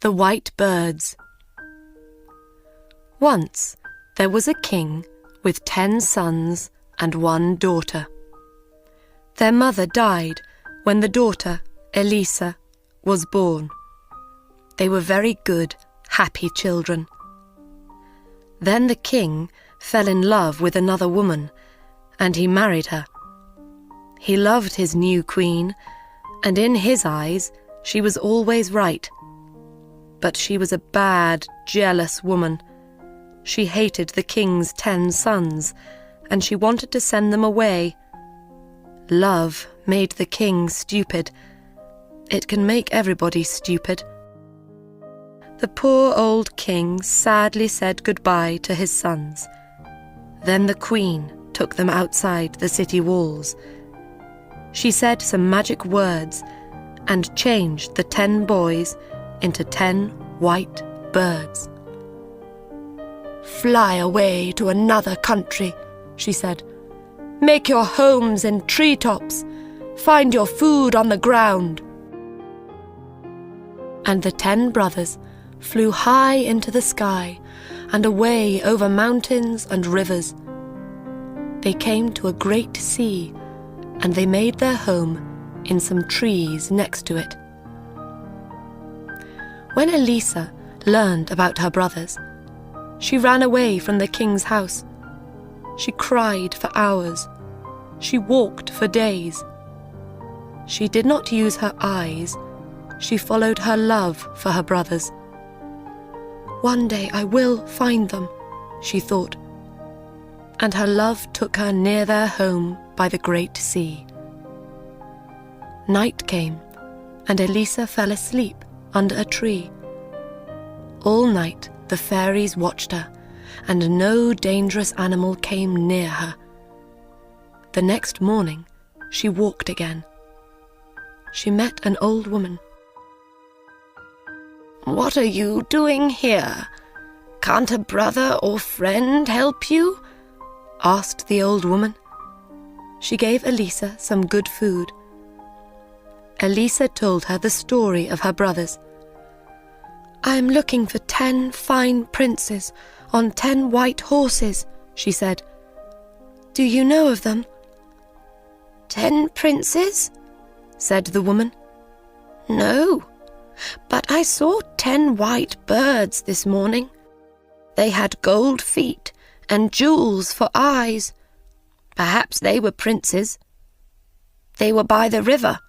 The White Birds. Once there was a king with 10 sons and 1 daughter. Their mother died when the daughter, Elisa, was born. They were very good, happy children. Then the king fell in love with another woman, and he married her. He loved his new queen, and in his eyes she was always right. But she was a bad, jealous woman. She hated the king's 10 sons, and she wanted to send them away. Love made the king stupid. It can make everybody stupid. The poor old king sadly said goodbye to his sons. Then the queen took them outside the city walls. She said some magic words and changed the 10 boys into 10 white birds. "Fly away to another country," she said. "Make your homes in treetops. Find your food on the ground." And the 10 brothers flew high into the sky and away over mountains and rivers. They came to a great sea, and they made their home in some trees next to it. When Elisa learned about her brothers, she ran away from the king's house. She cried for hours. She walked for days. She did not use her eyes. She followed her love for her brothers. "One day I will find them," she thought. And her love took her near their home by the great sea. Night came, and Elisa fell asleep under a tree. All night the fairies watched her, and no dangerous animal came near her. The next morning she walked again. She met an old woman. "What are you doing here? Can't a brother or friend help you?" asked the old woman. She gave Elisa some good food. Elisa told her the story of her brothers. "I am looking for 10 fine princes on 10 white horses," she said. "Do you know of them?" "10 princes?" said the woman. "No, but I saw 10 white birds this morning. They had gold feet and jewels for eyes. Perhaps they were princes. They were by the river."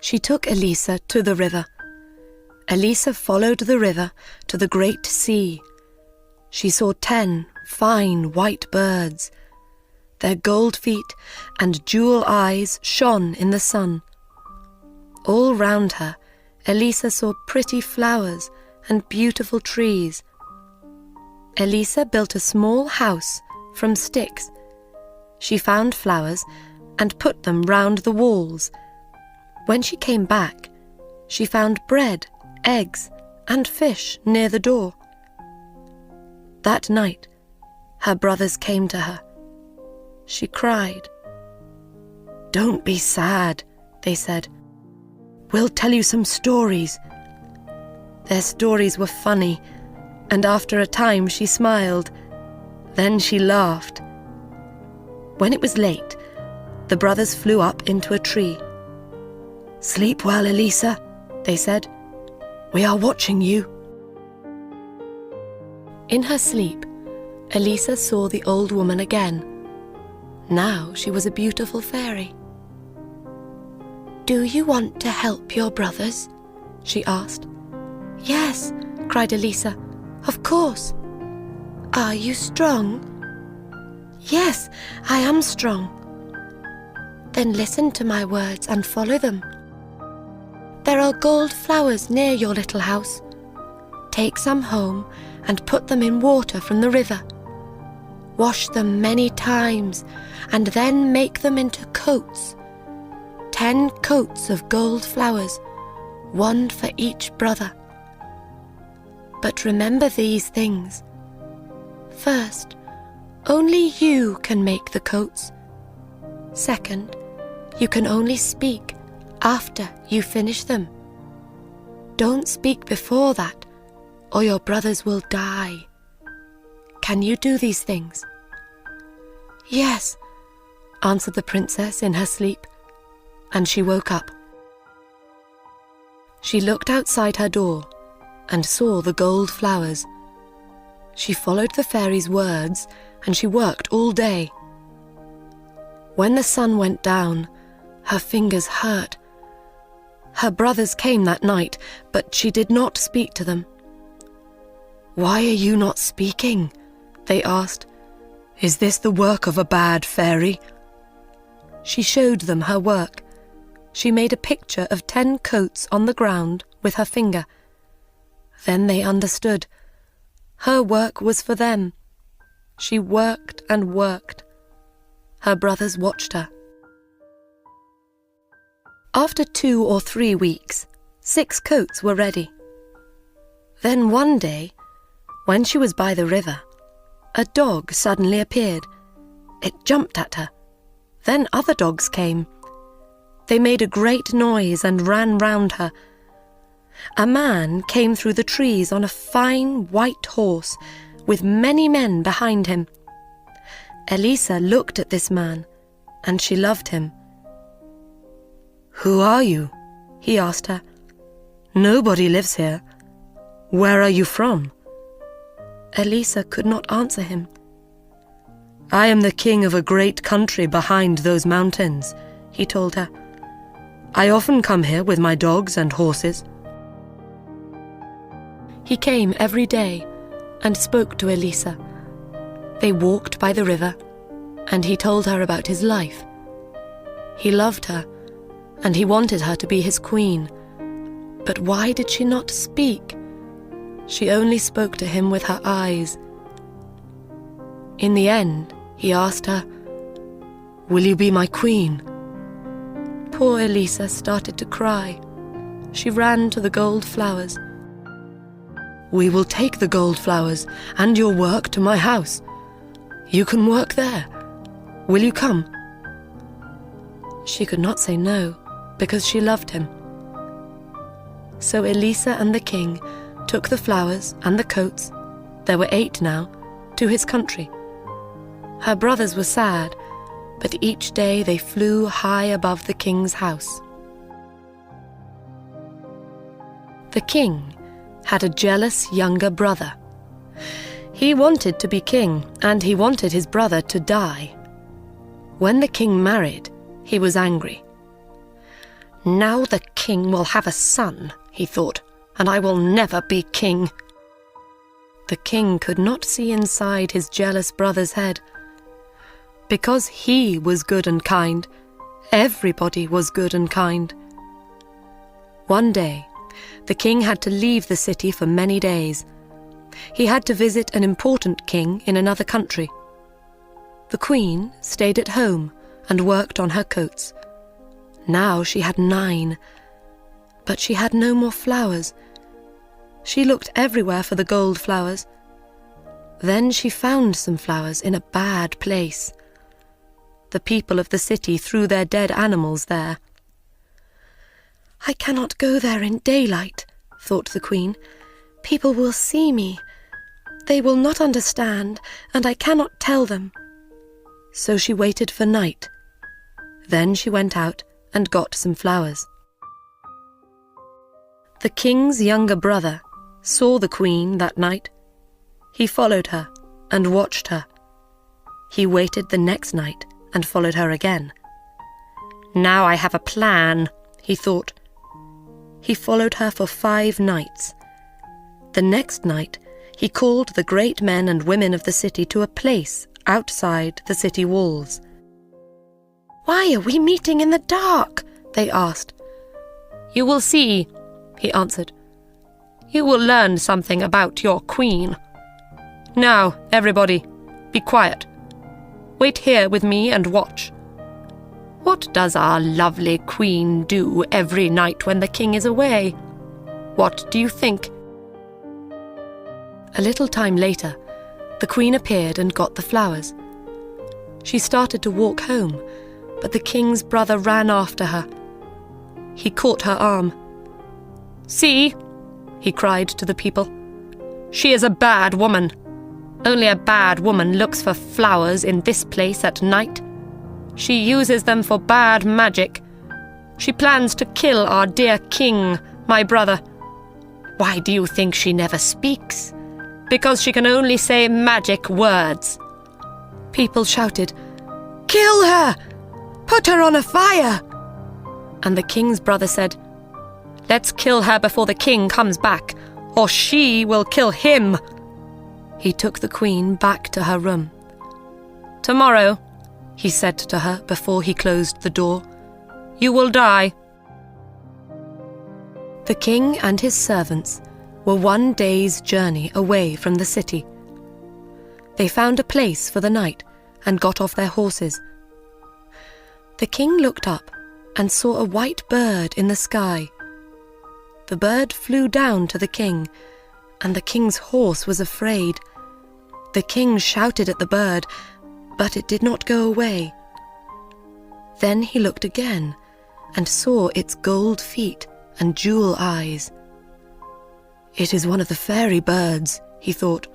She took Elisa to the river. Elisa followed the river to the great sea. She saw 10 fine white birds. Their gold feet and jewel eyes shone in the sun. All round her, Elisa saw pretty flowers and beautiful trees. Elisa built a small house from sticks. She found flowers and put them round the walls. When she came back, she found bread, eggs, and fish near the door. That night, her brothers came to her. She cried. "Don't be sad," they said. "We'll tell you some stories." Their stories were funny, and after a time she smiled. Then she laughed. When it was late, the brothers flew up into a tree. "Sleep well, Elisa," they said. "We are watching you." In her sleep, Elisa saw the old woman again. Now she was a beautiful fairy. "Do you want to help your brothers?" she asked. "Yes," cried Elisa. "Of course." "Are you strong?" "Yes, I am strong." "Then listen to my words and follow them. There are gold flowers near your little house. Take some home and put them in water from the river. Wash them many times and then make them into coats. 10 coats of gold flowers, 1 for each brother. But remember these things. First, only you can make the coats. Second, you can only speak after you finish them. Don't speak before that, or your brothers will die. Can you do these things?" "Yes," answered the princess in her sleep, and she woke up. She looked outside her door and saw the gold flowers. She followed the fairy's words, and she worked all day. When the sun went down, her fingers hurt. Her brothers came that night, but she did not speak to them. "Why are you not speaking?" they asked. "Is this the work of a bad fairy?" She showed them her work. She made a picture of 10 coats on the ground with her finger. Then they understood. Her work was for them. She worked and worked. Her brothers watched her. After 2 or 3 weeks, 6 coats were ready. Then one day, when she was by the river, a dog suddenly appeared. It jumped at her. Then other dogs came. They made a great noise and ran round her. A man came through the trees on a fine white horse with many men behind him. Elisa looked at this man, and she loved him. "Who are you?" he asked her. "Nobody lives here. Where are you from?" Elisa could not answer him. "I am the king of a great country behind those mountains," he told her. "I often come here with my dogs and horses." He came every day and spoke to Elisa. They walked by the river, and he told her about his life. He loved her, and he wanted her to be his queen. But why did she not speak? She only spoke to him with her eyes. In the end, he asked her, "Will you be my queen?" Poor Elisa started to cry. She ran to the gold flowers. "We will take the gold flowers and your work to my house. You can work there. Will you come?" She could not say no, because she loved him. So Elisa and the king took the flowers and the coats, there were 8 now, to his country. Her brothers were sad, but each day they flew high above the king's house. The king had a jealous younger brother. He wanted to be king, and he wanted his brother to die. When the king married, he was angry. "Now the king will have a son," he thought, "and I will never be king." The king could not see inside his jealous brother's head. Because he was good and kind, everybody was good and kind. One day, the king had to leave the city for many days. He had to visit an important king in another country. The queen stayed at home and worked on her coats. Now she had 9, but she had no more flowers. She looked everywhere for the gold flowers. Then she found some flowers in a bad place. The people of the city threw their dead animals there. "I cannot go there in daylight," thought the queen. "People will see me. They will not understand, and I cannot tell them." So she waited for night. Then she went out and got some flowers. The king's younger brother saw the queen that night. He followed her and watched her. He waited the next night and followed her again. "Now I have a plan," he thought. He followed her for 5 nights. The next night, he called the great men and women of the city to a place outside the city walls. "Why are we meeting in the dark?" they asked. "You will see," he answered. "You will learn something about your queen. Now, everybody, be quiet. Wait here with me and watch. What does our lovely queen do every night when the king is away? What do you think?" A little time later, the queen appeared and got the flowers. She started to walk home, but the king's brother ran after her. He caught her arm. "See," he cried to the people. "She is a bad woman. Only a bad woman looks for flowers in this place at night. She uses them for bad magic. She plans to kill our dear king, my brother. Why do you think she never speaks? Because she can only say magic words." People shouted, "Kill her! Put her on a fire!" And the king's brother said, "Let's kill her before the king comes back, or she will kill him." He took the queen back to her room. "Tomorrow," he said to her before he closed the door, "you will die." The king and his servants were 1 day's journey away from the city. They found a place for the night and got off their horses. The king looked up and saw a white bird in the sky. The bird flew down to the king, and the king's horse was afraid. The king shouted at the bird, but it did not go away. Then he looked again and saw its gold feet and jewel eyes. "It is one of the fairy birds," he thought,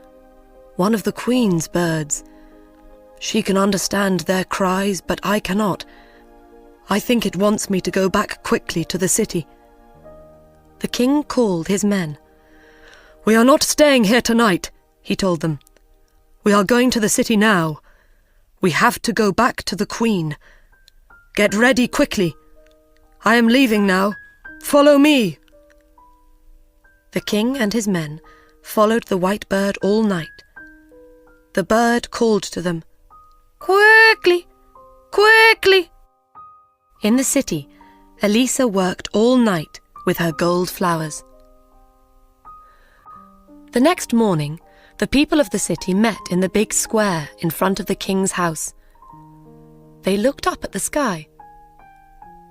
"one of the queen's birds. She can understand their cries, but I cannot. I think it wants me to go back quickly to the city." The king called his men. "We are not staying here tonight," he told them. "We are going to the city now. We have to go back to the queen. Get ready quickly. I am leaving now. Follow me." The king and his men followed the white bird all night. The bird called to them, "Quickly! Quickly!" In the city, Elisa worked all night with her gold flowers. The next morning, the people of the city met in the big square in front of the king's house. They looked up at the sky.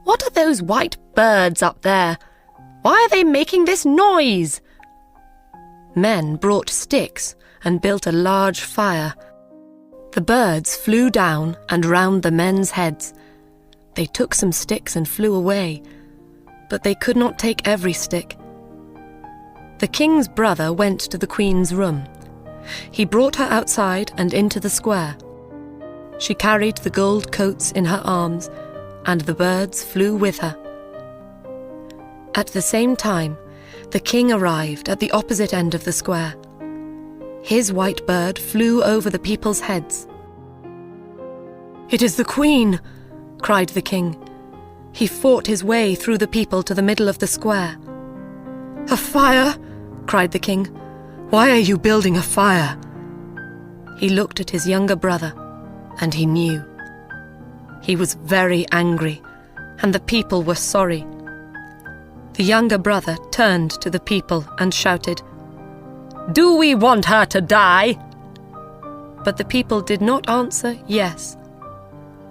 "What are those white birds up there? Why are they making this noise?" Men brought sticks and built a large fire. The birds flew down and round the men's heads. They took some sticks and flew away, but they could not take every stick. The king's brother went to the queen's room. He brought her outside and into the square. She carried the gold coats in her arms, and the birds flew with her. At the same time, the king arrived at the opposite end of the square. His white bird flew over the people's heads. "It is the queen!" cried the king. He fought his way through the people to the middle of the square. "A fire!" cried the king. "Why are you building a fire?" He looked at his younger brother, and he knew. He was very angry, and the people were sorry. The younger brother turned to the people and shouted, "Do we want her to die?" But the people did not answer yes.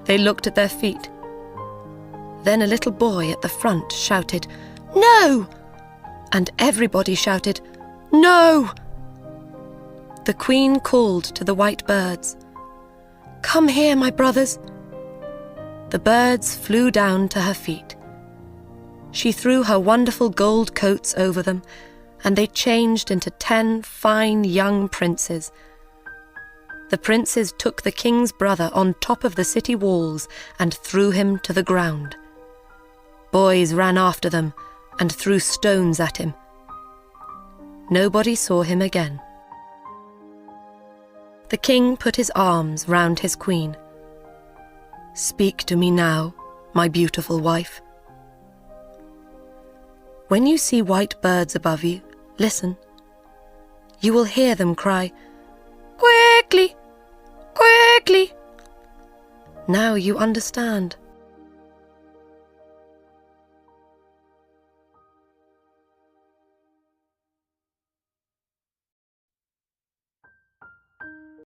They looked at their feet. Then a little boy at the front shouted, "No!" And everybody shouted, "No!" The queen called to the white birds, "Come here, my brothers." The birds flew down to her feet. She threw her wonderful gold coats over them, and they changed into 10 fine young princes. The princes took the king's brother on top of the city walls and threw him to the ground. Boys ran after them and threw stones at him. Nobody saw him again. The king put his arms round his queen. "Speak to me now, my beautiful wife." When you see white birds above you, listen. You will hear them cry, "Quickly! Quickly!" Now you understand.